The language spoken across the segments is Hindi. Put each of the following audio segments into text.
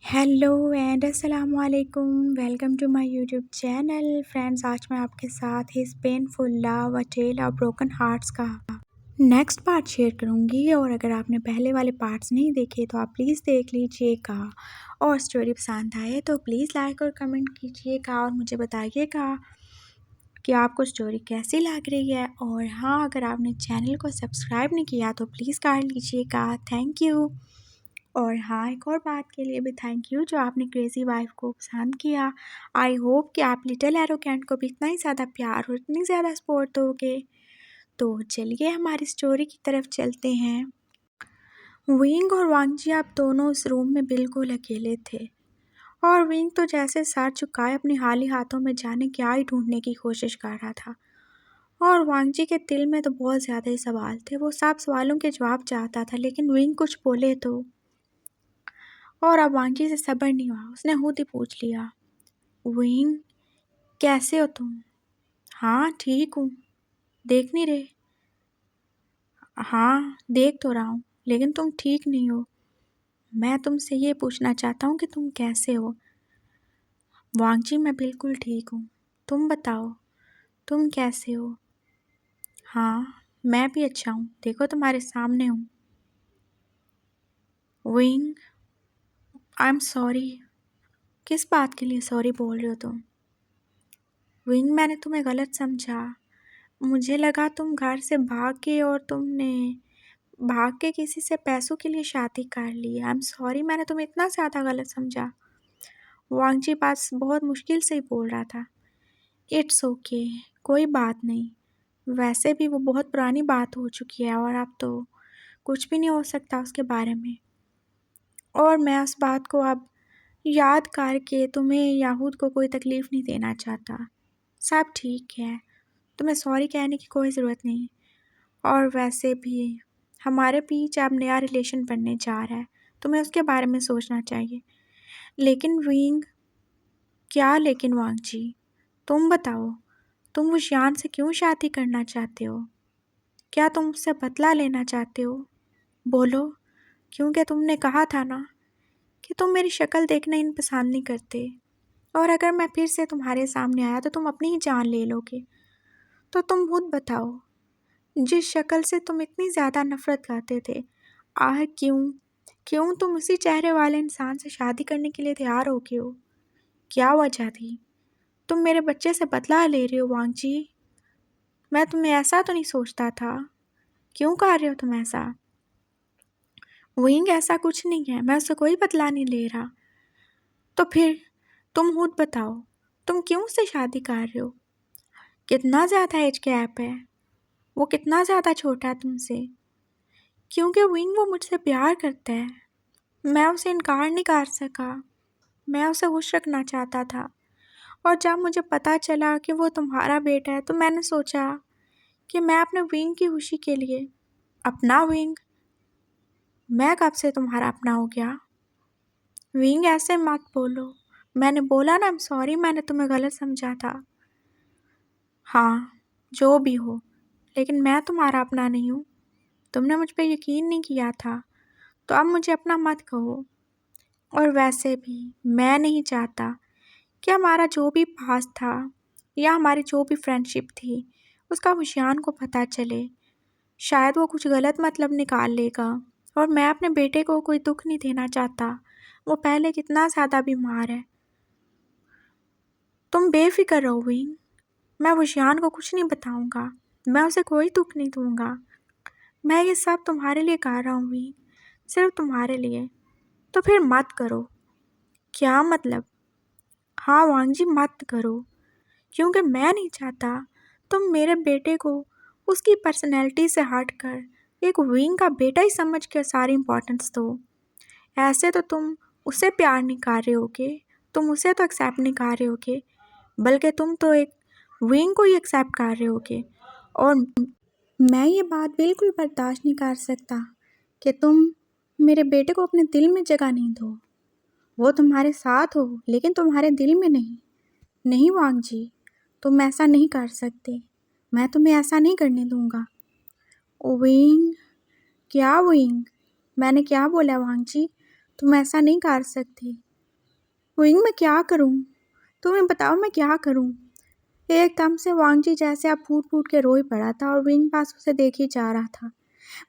हेलो एंड अस्सलाम वालेकुम। Welcome to my YouTube channel. Friends, आज मैं आपके साथ his painful love a tale of broken hearts का नेक्स्ट पार्ट शेयर करूंगी। और अगर आपने पहले वाले पार्ट्स नहीं देखे तो आप प्लीज़ देख लीजिएगा। और स्टोरी पसंद आए तो प्लीज़ लाइक और कमेंट कीजिएगा और मुझे बताइएगा कि आपको स्टोरी कैसी लग रही है। और हाँ, अगर आपने चैनल को सब्सक्राइब नहीं किया तो प्लीज़ कर लीजिएगा। Thank you. और हाँ, एक और बात के लिए भी थैंक यू जो आपने क्रेज़ी वाइफ को पसंद किया। आई होप कि आप लिटिल एरोगेंट को भी इतना ही ज़्यादा प्यार और इतनी ज़्यादा सपोर्ट दोगे। तो चलिए हमारी स्टोरी की तरफ चलते हैं। विंग और वांगजी आप दोनों उस रूम में बिल्कुल अकेले थे। और विंग तो जैसे सर झुकाए अपने हाली हाथों में जाने क्या ही ढूंढने की कोशिश कर रहा था। और वांगजी के दिल में तो बहुत ज़्यादा ही सवाल थे। वो सब सवालों के जवाब चाहता था, लेकिन विंग कुछ बोले तो। और अब वांगजी से सब्र नहीं हुआ, उसने खुद ही पूछ लिया, विंग कैसे हो तुम? हाँ ठीक हूँ। देख नहीं रहे? हाँ देख तो रहा हूँ, लेकिन तुम ठीक नहीं हो। मैं तुमसे ये पूछना चाहता हूँ कि तुम कैसे हो? वांगजी मैं बिल्कुल ठीक हूँ। तुम बताओ, तुम कैसे हो? हाँ मैं भी अच्छा हूँ, देखो तुम्हारे सामने हूँ। Wing I am sorry. किस बात के लिए सॉरी बोल रहे हो तुम? विंग मैंने तुम्हें गलत समझा। मुझे लगा तुम घर से भाग के और तुमने भाग के किसी से पैसों के लिए शादी कर ली। आई एम सॉरी, मैंने तुम्हें इतना ज़्यादा गलत समझा। वांगजी पास बहुत मुश्किल से ही बोल रहा था। इट्स ओके, कोई बात नहीं। वैसे भी वो बहुत पुरानी बात हो चुकी है और अब तो कुछ भी नहीं हो सकता उसके बारे में। और मैं उस बात को अब याद करके तुम्हें या खुद को कोई तकलीफ़ नहीं देना चाहता। सब ठीक है, तुम्हें सॉरी कहने की कोई ज़रूरत नहीं। और वैसे भी हमारे बीच अब नया रिलेशन बनने जा रहा है, तुम्हें उसके बारे में सोचना चाहिए। लेकिन विंग क्या लेकिन? वांगजी तुम बताओ, तुम उस यान से क्यों शादी करना चाहते हो? क्या तुम उससे बदला लेना चाहते हो? बोलो, क्योंकि तुमने कहा था ना कि तुम मेरी शक्ल देखना इन पसंद नहीं करते। और अगर मैं फिर से तुम्हारे सामने आया तो तुम अपनी ही जान ले लोगे। तो तुम खुद बताओ, जिस शक्ल से तुम इतनी ज़्यादा नफरत करते थे, आह क्यों तुम उसी चेहरे वाले इंसान से शादी करने के लिए तैयार हो गए हो? क्या वजह थी? तुम मेरे बच्चे से बदला ले रहे हो वांगजी। मैं तुम्हें ऐसा तो नहीं सोचता था। क्यों कर रहे हो तुम ऐसा? विंग ऐसा कुछ नहीं है, मैं उससे कोई बदला नहीं ले रहा। तो फिर तुम खुद बताओ, तुम क्यों उससे शादी कर रहे हो? कितना ज़्यादा एज गैप है? वो कितना ज़्यादा छोटा है तुमसे? क्योंकि विंग वो मुझसे प्यार करता है। मैं उसे इनकार नहीं कर सका। मैं उसे खुश रखना चाहता था। और जब मुझे पता चला कि वो तुम्हारा बेटा है तो मैंने सोचा कि मैं अपने विंग की खुशी के लिए अपना विंग। मैं कब से तुम्हारा अपना हो गया? विंग ऐसे मत बोलो। मैंने बोला ना, आई एम सॉरी, मैंने तुम्हें गलत समझा था। हाँ जो भी हो, लेकिन मैं तुम्हारा अपना नहीं हूँ। तुमने मुझ पर यकीन नहीं किया था, तो अब मुझे अपना मत कहो। और वैसे भी मैं नहीं चाहता कि हमारा जो भी पास्ट था या हमारी जो भी फ्रेंडशिप थी उसका विशान को पता चले। शायद वो कुछ गलत मतलब निकाल लेगा। और मैं अपने बेटे को कोई दुख नहीं देना चाहता। वो पहले कितना ज़्यादा बीमार है। तुम बेफिक्र रहो विंग, मैं विशान को कुछ नहीं बताऊंगा। मैं उसे कोई दुख नहीं दूंगा। मैं ये सब तुम्हारे लिए कर रहा हूँ विंग, सिर्फ तुम्हारे लिए। तो फिर मत करो। क्या मतलब? हाँ वांगजी मत करो, क्योंकि मैं नहीं चाहता तुम मेरे बेटे को उसकी पर्सनैलिटी से हटकर एक विंग का बेटा ही समझ कर सारी इम्पोर्टेंस दो। ऐसे तो तुम उसे प्यार नहीं कर रहे होगे, तुम उसे तो एक्सेप्ट नहीं कर रहे होगे, बल्कि तुम तो एक विंग को ही एक्सेप्ट कर रहे होगे। और मैं ये बात बिल्कुल बर्दाश्त नहीं कर सकता कि तुम मेरे बेटे को अपने दिल में जगह नहीं दो। वो तुम्हारे साथ हो लेकिन तुम्हारे दिल में नहीं। नहीं वांगजी, तुम ऐसा नहीं कर सकते। मैं तुम्हें ऐसा नहीं करने दूंगा। विंग क्या विंग? मैंने क्या बोला वांगजी? तुम ऐसा नहीं कर सकते। विंग मैं क्या करूं? तुम्हें बताओ मैं क्या करूं? एकदम से वांगजी जैसे अब फूट फूट के रो ही पड़ा था और विंग पास उसे देख ही जा रहा था।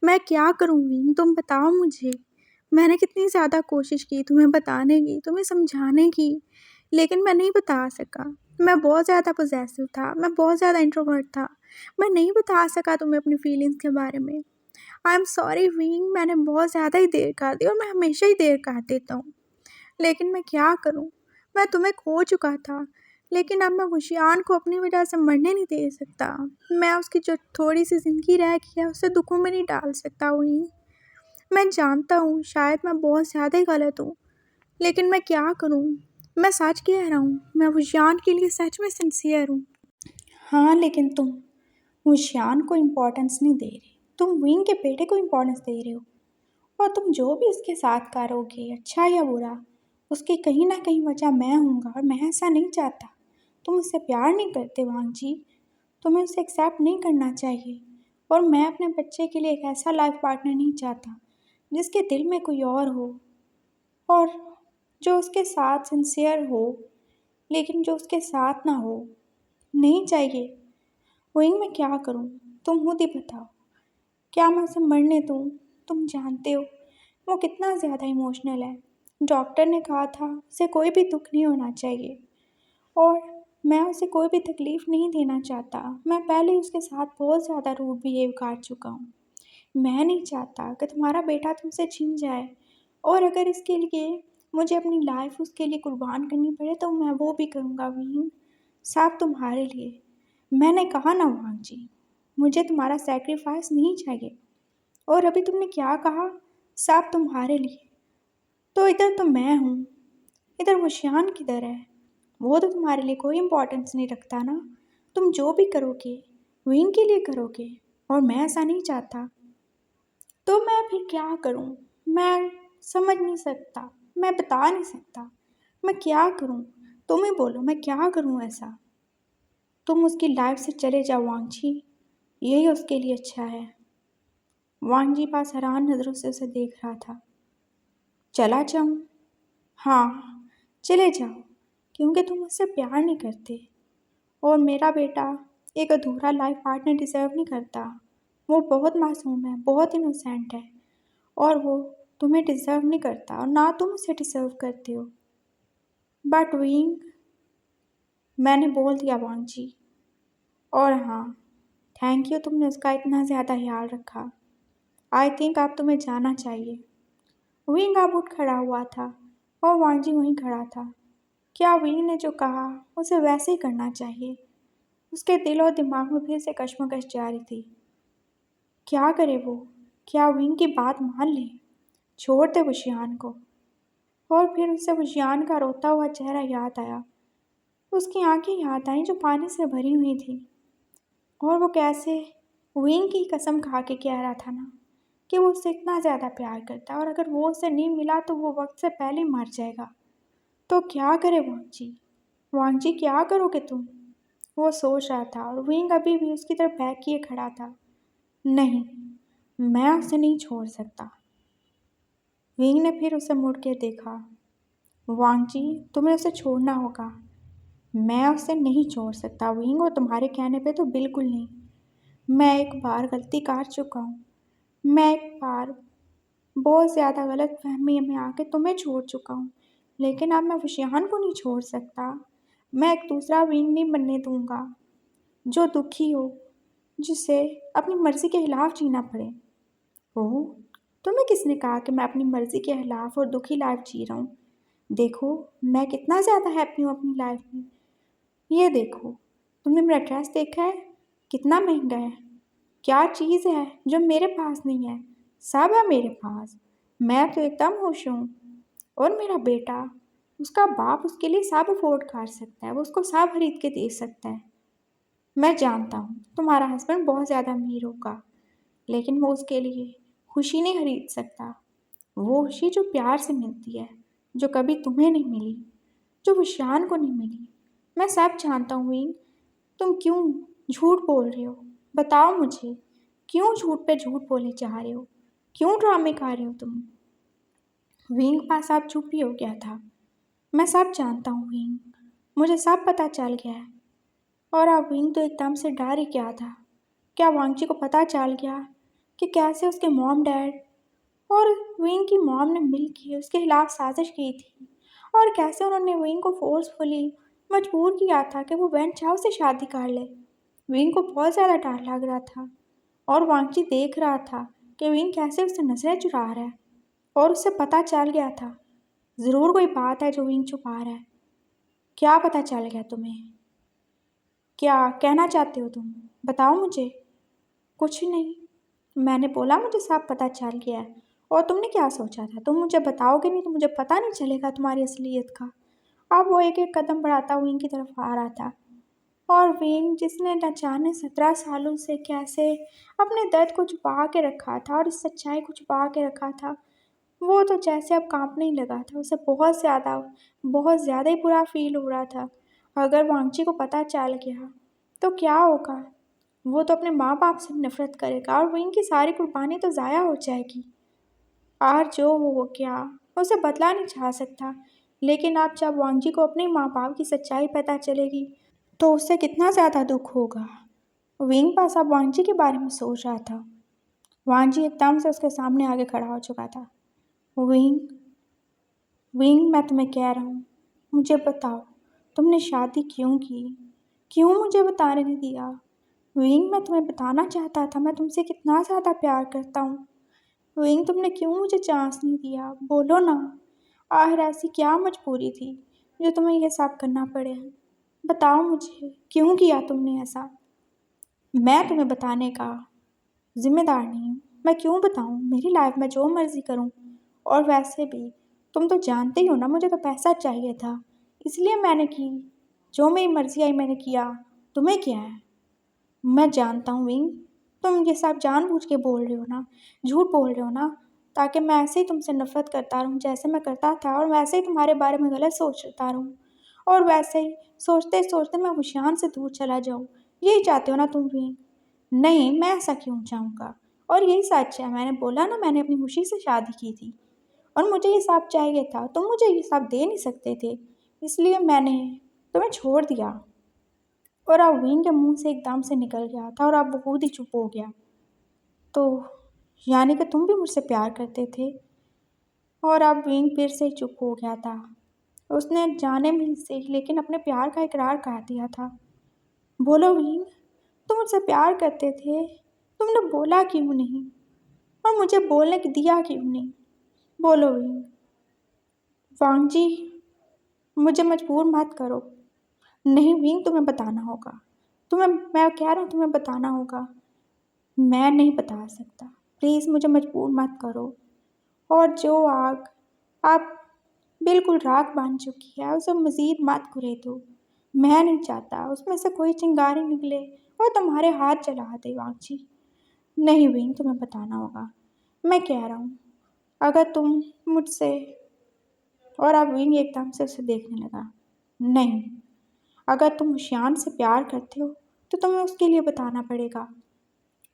मैं क्या करूं विंग, तुम बताओ मुझे। मैंने कितनी ज़्यादा कोशिश की तुम्हें बताने की, तुम्हें समझाने की, लेकिन मैं नहीं बता सका। मैं बहुत ज़्यादा पॉसेसिव था, मैं बहुत ज़्यादा इंट्रोवर्ट था। मैं नहीं बता सका तुम्हें अपनी फीलिंग्स के बारे में। आई एम सॉरी विंग, मैंने बहुत ज़्यादा ही देर कर दी और मैं हमेशा ही देर कर देता हूँ। लेकिन मैं क्या करूँ? मैं तुम्हें खो चुका था, लेकिन अब मैं वुशियान को अपनी वजह से मरने नहीं दे सकता। मैं उसकी जो थोड़ी सी ज़िंदगी रह गई है उसे दुखों में नहीं डाल सकता विंग। मैं जानता हूँ शायद मैं बहुत ज़्यादा ही गलत हूँ, लेकिन मैं क्या करूँ? मैं सच कह रहा हूँ, मैं वुशियान के लिए सच में सिंसियर हूँ। हाँ, लेकिन तुम वुशियान को इम्पोर्टेंस नहीं दे रहे, तुम विंग के बेटे को इम्पोर्टेंस दे रहे हो। और तुम जो भी उसके साथ करोगे, अच्छा या बुरा, उसकी कहीं ना कहीं वजह मैं हूँगा और मैं ऐसा नहीं चाहता। तुम उससे प्यार नहीं करते वांगजी, तुम्हें उसे एक्सेप्ट नहीं करना चाहिए। और मैं अपने बच्चे के लिए एक ऐसा लाइफ पार्टनर नहीं चाहता जिसके दिल में कोई और हो, और जो उसके साथ सिंसियर हो, लेकिन जो उसके साथ ना हो। नहीं चाहिए। विंग मैं क्या करूँ? तुम खुद ही बताओ। क्या मैं उसे मरने दूँ? तुम जानते हो वो कितना ज़्यादा इमोशनल है। डॉक्टर ने कहा था उसे कोई भी दुख नहीं होना चाहिए, और मैं उसे कोई भी तकलीफ़ नहीं देना चाहता। मैं पहले ही उसके साथ बहुत ज़्यादा रूड बिहेव कर चुका हूँ। मैं नहीं चाहता कि तुम्हारा बेटा तुमसे छिन जाए, और अगर इसके लिए मुझे अपनी लाइफ उसके लिए कुर्बान करनी पड़े तो मैं वो भी करूँगा विंग, सब तुम्हारे लिए। मैंने कहा ना वांग जी, मुझे तुम्हारा सेक्रीफाइस नहीं चाहिए। और अभी तुमने क्या कहा? सब तुम्हारे लिए। तो इधर तो मैं हूँ, इधर वशियान किधर है? वो तो तुम्हारे लिए कोई इम्पोर्टेंस नहीं रखता ना। तुम जो भी करोगे विंग के लिए करोगे, और मैं ऐसा नहीं चाहता। तो मैं फिर क्या करूं? मैं समझ नहीं सकता, मैं बता नहीं सकता। मैं क्या करूं? तुम ही बोलो, मैं क्या करूं ऐसा? तुम उसकी लाइफ से चले जाओ वांगजी, यही उसके लिए अच्छा है। वांगजी पास हैरान नज़रों से उसे देख रहा था। चला जाऊं? हाँ, चले जाओ, क्योंकि तुम उससे प्यार नहीं करते। और मेरा बेटा एक अधूरा लाइफ पार्टनर डिज़र्व नहीं करता। वो बहुत मासूम है, बहुत इनोसेंट है, और वो तुम्हें डिज़र्व नहीं करता, और ना तुम उसे डिज़र्व करते हो। बट विंग, मैंने बोल दिया वांग जी। और हाँ, थैंक यू, तुमने उसका इतना ज़्यादा ख्याल रखा। आई थिंक अब तुम्हें जाना चाहिए। विंग अब उठ खड़ा हुआ था और वांग जी वहीं खड़ा था। क्या विंग ने जो कहा उसे वैसे ही करना चाहिए? उसके दिल और दिमाग में फिर से कश्मकश जारी थी। क्या करे वो? क्या विंग की बात मान ले? छोड़ दे वशियान को? और फिर उसे वशियान का रोता हुआ चेहरा याद आया। उसकी आंखें याद आईं जो पानी से भरी हुई थी, और वो कैसे विंग की कसम खा के कह रहा था ना कि वो उससे इतना ज़्यादा प्यार करता है, और अगर वो उसे नहीं मिला तो वो वक्त से पहले मर जाएगा। तो क्या करे वांगजी? वांगजी क्या करोगे तुम? वो सोच रहा था, और विंग अभी भी उसकी तरफ बैक किए खड़ा था। नहीं, मैं उसे नहीं छोड़ सकता। विंग ने फिर उसे मुड़ के देखा। वांगजी, तुम्हें उसे छोड़ना होगा। मैं उसे नहीं छोड़ सकता विंग, और तुम्हारे कहने पे तो बिल्कुल नहीं। मैं एक बार गलती कर चुका हूँ। मैं एक बार बहुत ज़्यादा गलत फहमी में आके तुम्हें छोड़ चुका हूँ, लेकिन अब मैं वशियान को नहीं छोड़ सकता। मैं एक दूसरा विंग नहीं बनने दूंगा जो दुखी हो, जिसे अपनी मर्ज़ी के खिलाफ जीना पड़े। ओह, तुम्हें किसने कहा कि मैं अपनी मर्ज़ी के खिलाफ और दुखी लाइफ जी रहा हूँ? देखो, मैं कितना ज़्यादा हैप्पी हूँ अपनी लाइफ में। ये देखो, तुमने मेरा ड्रेस देखा है? कितना महंगा है। क्या चीज़ है जो मेरे पास नहीं है? सब है मेरे पास। मैं तो एकदम खुश हूँ। और मेरा बेटा, उसका बाप उसके लिए सब अफोर्ड कर सकता है, वो उसको सब खरीद के दे सकता है। मैं जानता हूँ तुम्हारा हस्बैंड बहुत ज़्यादा अमीर होगा, लेकिन वो उसके लिए खुशी नहीं खरीद सकता। वो खुशी जो प्यार से मिलती है, जो कभी तुम्हें नहीं मिली, जो विशान को नहीं मिली। मैं सब जानता हूँ विंग, तुम क्यों झूठ बोल रहे हो? बताओ मुझे, क्यों झूठ पे झूठ बोले जा रहे हो? क्यों ड्रामे कर रहे हो तुम? विंग पास आप चुप ही हो गया था। मैं सब जानता हूँ विंग, मुझे सब पता चल गया है। और अब विंग तो एकदम से डर ही गया था। क्या वांगची को पता चल गया कि कैसे उसके मॉम डैड और विंग की मॉम ने मिलकर उसके खिलाफ साजिश की थी, और कैसे उन्होंने विंग को फोर्सफुली मजबूर किया था कि वो वैन चाओ से शादी कर ले। विंग को बहुत ज़्यादा डर लग रहा था, और वांगची देख रहा था कि विंग कैसे उससे नजरें चुरा रहा है, और उससे पता चल गया था ज़रूर कोई बात है जो विंग छुपा रहा है। क्या पता चल गया तुम्हें? क्या कहना चाहते हो तुम? बताओ मुझे। कुछ नहीं, मैंने बोला मुझे सब पता चल गया है। और तुमने क्या सोचा था? तुम मुझे बताओगे नहीं तो मुझे पता नहीं चलेगा तुम्हारी असलियत का। अब वो एक एक कदम बढ़ाता विंग की तरफ आ रहा था, और विंग जिसने न जाने 17 सालों से कैसे अपने दर्द को छुपा के रखा था और इस सच्चाई को छुपा के रखा था, वो तो जैसे अब कांपने ही लगा था। उसे बहुत ज़्यादा ही बुरा फील हो रहा था। अगर वांगची को पता चल गया तो क्या होगा? वो तो अपने माँ बाप से नफरत करेगा, और विंग की सारी कुर्बानी तो ज़ाया हो जाएगी। और जो हो गया उसे बदला नहीं जा सकता। लेकिन अब जब वांगजी को अपने माँ बाप की सच्चाई पता चलेगी तो उसे कितना ज़्यादा दुख होगा। विंग पास अब वांगजी के बारे में सोच रहा था। वांगजी एकदम से उसके सामने आगे खड़ा हो चुका था। विंग, विंग, मैं तुम्हें कह रहा हूँ, मुझे बताओ तुमने शादी क्यों की? क्यों मुझे बताने नहीं दिया? विंग, मैं तुम्हें बताना चाहता था मैं तुमसे कितना ज़्यादा प्यार करता हूँ। विंग, तुमने क्यों मुझे चांस नहीं दिया? बोलो ना। आखिर ऐसी क्या मजबूरी थी जो तुम्हें ये सब करना पड़े? बताओ मुझे, क्यों किया तुमने ऐसा? मैं तुम्हें बताने का जिम्मेदार नहीं हूँ। मैं क्यों बताऊँ? मेरी लाइफ में जो मर्जी करूँ। और वैसे भी तुम तो जानते ही हो ना, मुझे तो पैसा चाहिए था, इसलिए मैंने की। जो मेरी मर्जी आई मैंने किया। तुम्हें क्या है? मैं जानता हूँ विंग, तुम ये सब जानबूझ के बोल रहे हो ना, झूठ बोल रहे हो ना, ताकि मैं ऐसे ही तुमसे नफरत करता रहूँ जैसे मैं करता था, और वैसे ही तुम्हारे बारे में गलत सोचता रहूँ, और वैसे ही सोचते सोचते मैं हुशियान से दूर चला जाऊँ। यही चाहते हो ना तुम भी? नहीं, मैं ऐसा क्यों चाहूँगा? और यही सच है, मैंने बोला ना, मैंने अपनी खुशी से शादी की थी, और मुझे ये सब चाहिए था। तुम मुझे ये सब दे नहीं सकते थे, इसलिए मैंने तुम्हें छोड़ दिया। और अब विंग के मुंह से एकदम से निकल गया था, और अब वो खुद ही चुप हो गया। तो यानी कि तुम भी मुझसे प्यार करते थे? और अब विंग फिर से चुप हो गया था। उसने जाने भी से लेकिन अपने प्यार का इकरार कर दिया था। बोलो विंग, तुम मुझसे प्यार करते थे, तुमने बोला क्यों नहीं? और मुझे बोलने की दिया क्यों नहीं? बोलो विंग। वांग जी, मुझे मजबूर मत करो। नहीं विंग, तुम्हें बताना होगा। मैं कह रहा हूँ तुम्हें बताना होगा। मैं नहीं बता सकता, प्लीज़ मुझे मजबूर मत करो। और जो आग आप बिल्कुल राख बन चुकी है उसे मज़ीद मत कुरेदो। मैं नहीं चाहता उसमें से कोई चिंगारी निकले और तुम्हारे हाथ जला दे वांगची। नहीं विंग, तुम्हें बताना होगा। मैं कह रहा हूँ, अगर तुम मुझसे। और अब विंग एकदम से उसे देखने लगा। नहीं, अगर तुम शियान से प्यार करते हो तो तुम्हें उसके लिए बताना पड़ेगा।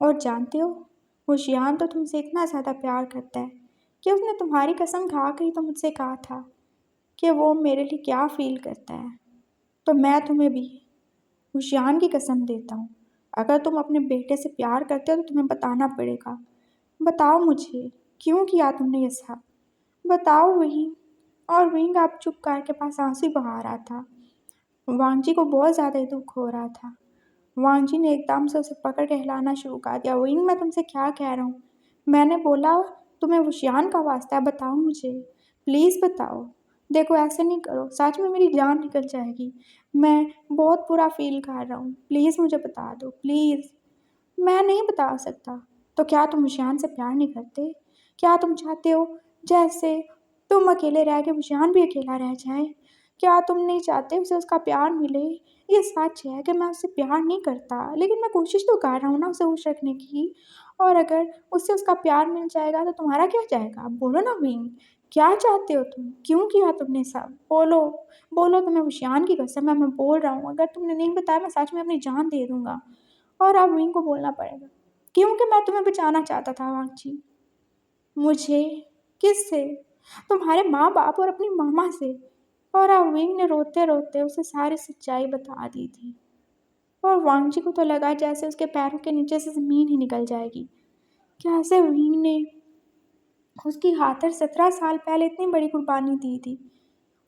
और जानते हो, वो शियान तो तुमसे इतना ज़्यादा प्यार करता है कि उसने तुम्हारी कसम खा के ही तो मुझसे कहा था कि वो मेरे लिए क्या फील करता है। तो मैं तुम्हें भी उस शियान की कसम देता हूँ, अगर तुम अपने बेटे से प्यार करते हो तो तुम्हें बताना पड़ेगा। बताओ मुझे, क्यों किया तुमने ये सब? बताओ वही। और विंग आप चुप करके पास आंसू बहा रहा था। वांगजी को बहुत ज़्यादा ही दुख हो रहा था। वांगजी ने एकदम से उसे पकड़ के हिलाना शुरू कर दिया। विंग, मैं तुमसे क्या कह रहा हूँ? मैंने बोला तुम्हें वशियान का वास्ता है, बताओ मुझे, प्लीज़ बताओ। देखो ऐसे नहीं करो, सच में मेरी जान निकल जाएगी। मैं बहुत बुरा फील कर रहा हूँ, प्लीज़ मुझे बता दो, प्लीज़। मैं नहीं बता सकता। तो क्या तुम वशियान से प्यार नहीं करते? क्या तुम चाहते हो जैसे तुम अकेले रह के वशियान भी अकेला रह जाए? क्या तुम नहीं चाहते उसे उसका प्यार मिले? ये सच है कि मैं उससे प्यार नहीं करता, लेकिन मैं कोशिश तो कर रहा हूँ ना उसे खुश रखने की। और अगर उससे उसका प्यार मिल जाएगा तो तुम्हारा क्या जाएगा? बोलो ना विंग, क्या चाहते हो तुम? क्यों किया तुमने सब? बोलो। बोलो, तुम्हें वशियान की कसम है, मैं बोल रहा हूँ, अगर तुमने नहीं बताया मैं सच में अपनी जान दे दूंगा। और अब विंग को बोलना पड़ेगा, क्योंकि मैं तुम्हें बचाना चाहता था वांगची। मुझे? किससे? तुम्हारे माँ बाप और अपनी मामा से। और अब विंग ने रोते रोते उसे सारी सच्चाई बता दी थी। और वांगजी को तो लगा जैसे उसके पैरों के नीचे से ज़मीन ही निकल जाएगी। कैसे विंग ने उसकी खातिर 17 साल पहले इतनी बड़ी कुर्बानी दी थी।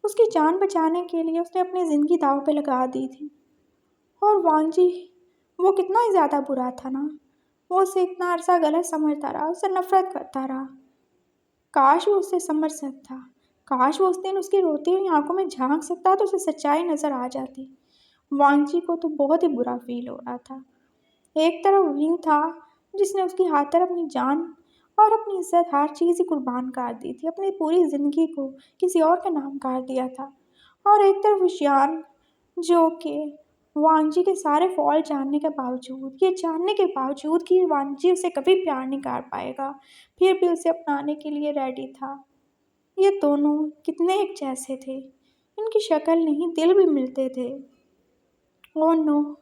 उसकी जान बचाने के लिए उसने अपनी ज़िंदगी दांव पे लगा दी थी। और वांगजी वो कितना ही ज़्यादा बुरा था ना। वो उसे इतना अरसा गलत समझता रहा, उससे नफरत करता रहा। काश वो उससे समझ सकता। काश वो उस दिन उसकी रोती हुई आंखों में झांक सकता तो उसे सच्चाई नज़र आ जाती। वांगजी को तो बहुत ही बुरा फील हो रहा था। एक तरफ विंग था जिसने उसकी खातिर अपनी जान और अपनी इज्जत हर चीज़ ही कुर्बान कर दी थी, अपनी पूरी ज़िंदगी को किसी और के नाम कर दिया था। और एक तरफ विशियान जो कि वांगजी के सारे फॉल्ट जानने के बावजूद, ये जानने के बावजूद कि वांगजी उसे कभी प्यार नहीं कर पाएगा, फिर भी उसे अपनाने के लिए रेडी था। ये दोनों कितने एक जैसे थे। इनकी शक्ल नहीं, दिल भी मिलते थे। ओह नो,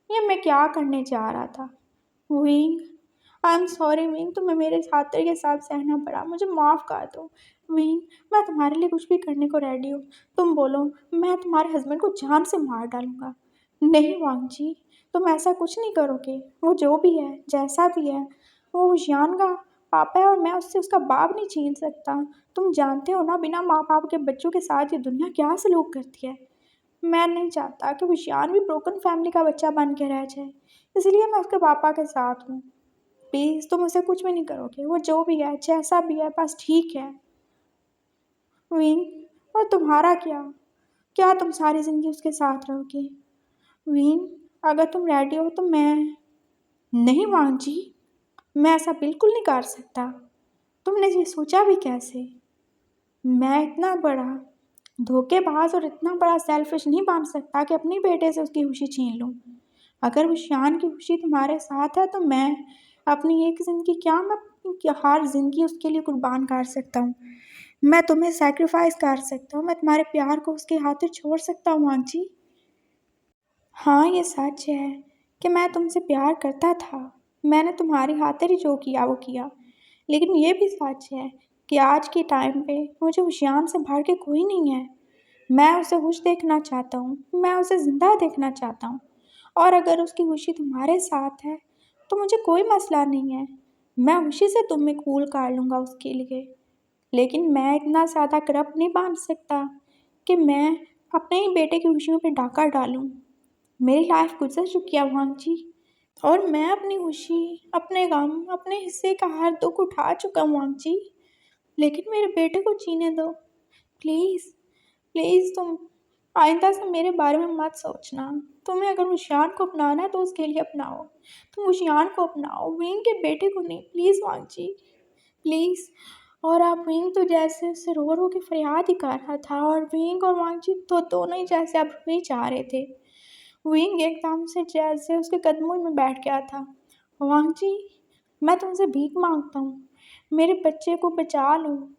ये मैं क्या करने जा रहा था। Wing, I am sorry wing, तुम्हें मेरे खातिर के साथ सहना पड़ा, मुझे माफ़ कर दो। विंग, मैं तुम्हारे लिए कुछ भी करने को रेडी हूँ। तुम बोलो, मैं तुम्हारे हस्बैंड को जान से मार डालूंगा। नहीं वांगजी, तुम ऐसा कुछ नहीं करोगे। वो जो भी है, जैसा भी है, वो हुशियान का पापा है और मैं उससे उसका बाप नहीं छीन सकता। तुम जानते हो ना, बिना माँ बाप के बच्चों के साथ ये दुनिया क्या सलूक करती है। मैं नहीं चाहता कि विशान भी ब्रोकन फैमिली का बच्चा बन के रह जाए, इसलिए मैं उसके पापा के साथ हूँ। प्लीज़ तुम उसे कुछ भी नहीं करोगे, वो जो भी है, जैसा भी है, बस ठीक है। विंग, और तुम्हारा क्या? क्या तुम सारी ज़िंदगी उसके साथ रहोगे? विंग, अगर तुम रेडी हो तो मैं। नहीं वांग जी, मैं ऐसा बिल्कुल नहीं कर सकता। तुमने ये सोचा भी कैसे? मैं इतना बड़ा धोखेबाज और इतना बड़ा सेल्फिश नहीं बन सकता कि अपनी बेटे से उसकी खुशी छीन लूं। अगर वो शान की खुशी तुम्हारे साथ है तो मैं अपनी एक ज़िंदगी क्या, मैं अपनी हर ज़िंदगी उसके लिए कुर्बान कर सकता हूँ। मैं तुम्हें सेक्रीफाइस कर सकता हूँ, मैं तुम्हारे प्यार को उसके खातिर छोड़ सकता हूँ आंची। हाँ ये सच है कि मैं तुमसे प्यार करता था। मैंने तुम्हारी खातिर ही जो किया वो किया। लेकिन ये भी सच है कि आज के टाइम पे मुझे उशियान से बढ़ के कोई नहीं है। मैं उसे खुश देखना चाहता हूँ, मैं उसे ज़िंदा देखना चाहता हूँ। और अगर उसकी खुशी तुम्हारे साथ है तो मुझे कोई मसला नहीं है। मैं खुशी से तुम्हें कूल कर लूँगा उसके लिए। लेकिन मैं इतना ज़्यादा करप्ट नहीं बन सकता कि मैं अपने ही बेटे की खुशियों पे डाका डालूँ। मेरी लाइफ गुजर चुकी है वांग जी, और मैं अपनी खुशी, अपने गम, अपने हिस्से का हर दुख उठा चुका हूँ वांग जी। लेकिन मेरे बेटे को जीने दो प्लीज़। प्लीज़ तुम आइंदा से मेरे बारे में मत सोचना। तुम्हें अगर उशियान को अपनाना है तो उसके लिए अपनाओ। तुम उशियान को अपनाओ, विंग के बेटे को नहीं। Please Wang ji, please. और आप विंग तो जैसे उससे रो रो के फरियाद ही कर रहा था, और विंग और वांग जी तो दोनों ही जैसे अब नहीं चाह रहे थे। विंग एकदम से जैसे उसके कदमों में बैठ गया था। वांग जी, मैं तुमसे भीख मांगता हूँ, मेरे बच्चे को बचा लो।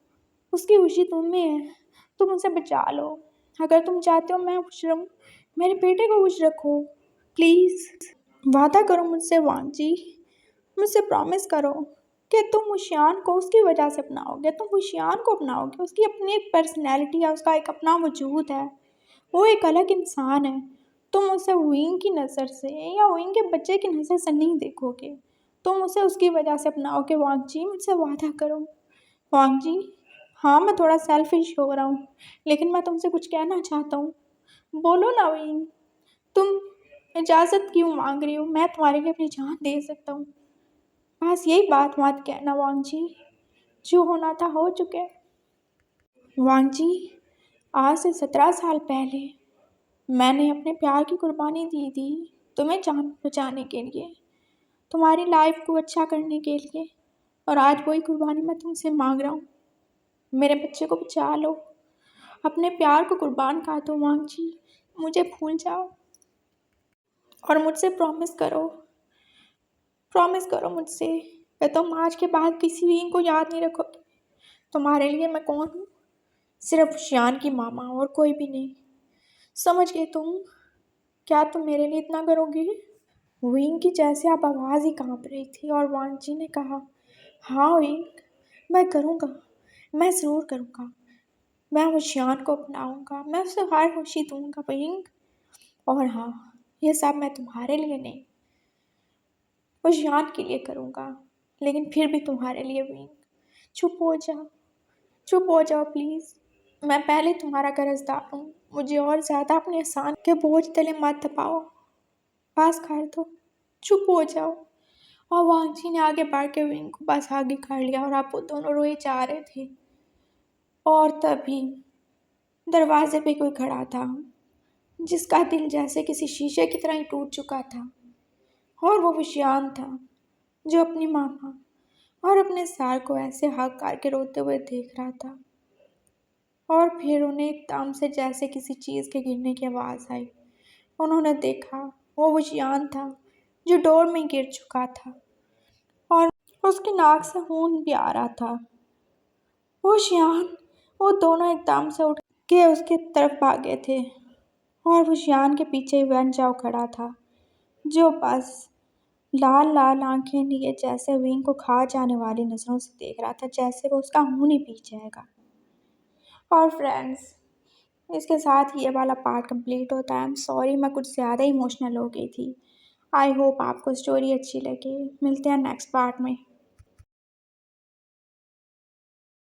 उसकी खुशी तुम में है, तुम उसे बचा लो। अगर तुम चाहते हो मैं खुश रहूँ, मेरे बेटे को खुश रखो प्लीज़। वादा करो मुझसे वांग जी, मुझसे प्रॉमिस करो कि तुम उशियान को उसकी वजह से अपनाओगे, तुम उशियान को अपनाओगे। उसकी अपनी एक पर्सनैलिटी है, उसका एक अपना वजूद है, वो एक अलग इंसान है। तुम उसे विंग की नज़र से या विंग के बच्चे की नज़र से नहीं देखोगे, तुम उसे उसकी वजह से अपनाओगे। वांग जी, मुझसे वादा करो। वांग जी, हाँ मैं थोड़ा सेल्फिश हो रहा हूँ, लेकिन मैं तुमसे कुछ कहना चाहता हूँ। बोलो ना विंग, तुम इजाज़त क्यों मांग रही हो? मैं तुम्हारे लिए अपनी जान दे सकता हूँ। बस यही बात मत कहना वांग जी, जो होना था हो चुके। वांग जी, आज से 17 साल पहले मैंने अपने प्यार की कुर्बानी दी थी तुम्हें जान बचाने के लिए, तुम्हारी लाइफ को अच्छा करने के लिए। और आज वही कुर्बानी मैं तुमसे मांग रहा हूँ। मेरे बच्चे को बचा लो, अपने प्यार को कुर्बान कर दो वांग जी। मुझे भूल जाओ और मुझसे प्रॉमिस करो मुझसे कि तुम आज के बाद किसी भी को याद नहीं रखोगे। तुम्हारे लिए मैं कौन हूँ? सिर्फ शान की मामा और कोई भी नहीं। समझ गए तुम? क्या तुम मेरे लिए इतना करोगे? विंग की जैसे आप आवाज़ ही कांप रही थी, और वांग जी ने कहा, हाँ विंग, मैं करूँगा, मैं ज़रूर करूँगा। मैं वो शियान को अपनाऊंगा, मैं उसे हर खुशी दूंगा विंग। और हाँ, ये सब मैं तुम्हारे लिए नहीं, वो शियान के लिए करूंगा, लेकिन फिर भी तुम्हारे लिए विंग। चुप हो जाओ, चुप हो जाओ प्लीज़। मैं पहले तुम्हारा कर्जदार हूँ, मुझे और ज़्यादा अपने एहसान के बोझ तले मत दबाओ। पास कर दो, चुप हो जाओ। और वांगजी ने आगे बढ़ के विंग को बस आगे कर लिया और अब वो दोनों रोए जा रहे थे। और तभी दरवाजे पे कोई खड़ा था, जिसका दिल जैसे किसी शीशे की तरह ही टूट चुका था। और वो विषयान था, जो अपनी मामा और अपने सार को ऐसे हक करके रोते हुए देख रहा था। और फिर उन्हें एकदम से जैसे किसी चीज़ के गिरने की आवाज़ आई। उन्होंने देखा, वो विषयान था, जो डोर में गिर चुका था और उसकी नाक से खून भी आ रहा था। वो शियान, वो दोनों एकदम से उठ के उसकी तरफ भागे थे। और वो शियान के पीछे वैन जाओ खड़ा था, जो बस लाल लाल आंखें लिए जैसे विंग को खा जाने वाली नजरों से देख रहा था, जैसे वो उसका खून ही पी जाएगा। और फ्रेंड्स, इसके साथ ये वाला पार्ट कंप्लीट होता है। आई एम सॉरी, मैं कुछ ज़्यादा इमोशनल हो गई थी। आई होप आपको स्टोरी अच्छी लगी। मिलते हैं नेक्स्ट पार्ट में।